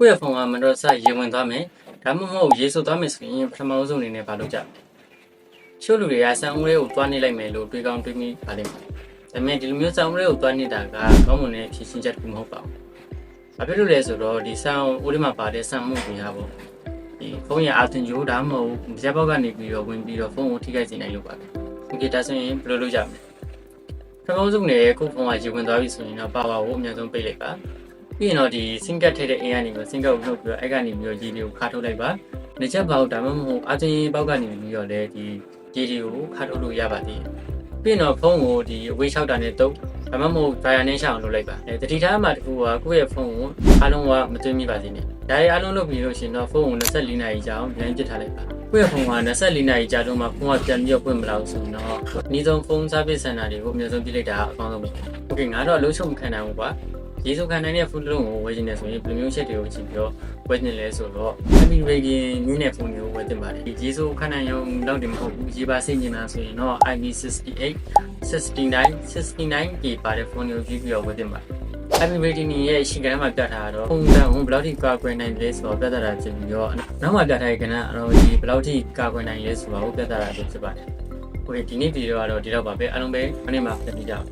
ကိုယ့်ရဲ့ဖုန်းကမတော်ဆရေဝင်သွားမယ်ဒါမှမဟုတ်ရေဆိုသွားမယ်ဆိုရင်ပထမဆုံးအနေနဲ့ဘာလုပ်ကြချို့လူတွေကစံဦးလေးကိုတွားနေလိုက်မယ်လို့တွေးကောင်းတွေးမိပါလိမ့်မယ်ဒါပေမဲ့ဒီလိုမျိုးစံဦးလေးကိုတွားနေတာကကောင်းမွန်တဲ့ဖြည့်ရှင်းချက်တစ်ခုမဟုတ်ပါဘူးဘာဖြစ်လို့လဲဆိုတော့ဒီစံဦးလေးမှာပါတဲ့စံမှုတွေဟာပေါ့ဒီဖုန်းရဲ့အာတင်ဂျိုးဒါမှမဟုတ်ရပ်ပေါက်ကနေပြီးတော့ဝင်ပြီးတော့ဖုန်းကိုထိခိုက်စေနိုင်လို့ပါပဲโอเคဒါဆိုရင်ဘယ်လိုလုပ်ကြမလဲပထမဆုံးနေကိုဖုန်းကရေဝင်သွားပြီဆိုရင်တော့ပါဝါကိုအများဆုံးပိတ်လိုက်ပါပြီးရင်တော့ဒီ SIM card ထည့်တဲ့အင်ကနေပြီး SIM card ကိုနှုတ်ပြီးတော့အဲ့ကနေပြီးတော့ရေတွေကိုခါထုတ်လိုက်ပါနေချက်ပေါက်ဒါမှမဟုတ်အာတင်ပေါက်ကနေပြီးတော့လည်းဒီရေတွေကိုခါထုတ်လို့ရပါသေးတယ်ပြီးရင်တော့ဖုန်းကိုဒီအဝေးလျှောက်တာနဲ့တုပ်ဒါမှမဟုတ် dryer နဲ့ရှောင်လုပ်လိုက်ပါတတိထားမှာတခုကကိုယ့်ရဲ့ဖုန်းကိုအားလုံးကမသွင်းမိပါသေးနဲ့ဒါရီအားလုံးလုပ်ပြီးလို့ရှင်တော့ဖုန်းကို24နာရီကြာအောင်ပြန်ပစ်ထားလိုက်ပါကိုယ့်ရဲ့ဖုန်းက24နာရီကြာတော့မှဖုန်းကပြန်ပြီးတော့ပွင့်မလာဘူးဆိုရင်တော့အနည်းဆုံးဖုန်း service center တွေကိုအများဆုံးပြလိုက်တာအကောင်းဆုံးပဲโอเคငါတော့အလုံးချုံခံနိုင်ဘူးကွာရေစုခံနိုင်တဲ့ဖုန်းလုံးကိုဝယ်ချင်တယ်ဆိုရင်ဘယ်လိုမျိုးချက်တွေကိုကြည့်ပြီးတော့ဝယ်ချင်လဲဆိုတော့ Happy Rating နည်းနဲ့ဖုန်းတွေကိုဝယ်တင်ပါတယ်ရေစုခံနိုင်ရုံတော့တင်မဟုတ်ဘူးရေပါစိတ်နေတာဆိုရင်တော့ IP68 69 K ပါတဲ့ဖုန်းတွေကိုကြည့်ပြီးတော့ဝယ်တင်ပါတယ် Happy Rating ရဲ့ရှင်းကမ်းမှာပြထားတာတော့ဖုန်းတန်ဘယ်လောက်ထိကာကွယ်နိုင်လဲဆိုတော့ပြသတာဖြစ်ပြီးတော့နောက်မှာပြထားတဲ့ကဏ္ဍတော့ဒီဘယ်လောက်ထိကာကွယ်နိုင်လဲဆိုတာကိုပြသတာဖြစ်ပါတယ်။ โอเคဒီနေ့ဗီဒီယိုကတော့ဒီတော့ပါပဲအားလုံးပဲမနေ့မှပြန်ကြည့်ကြပါ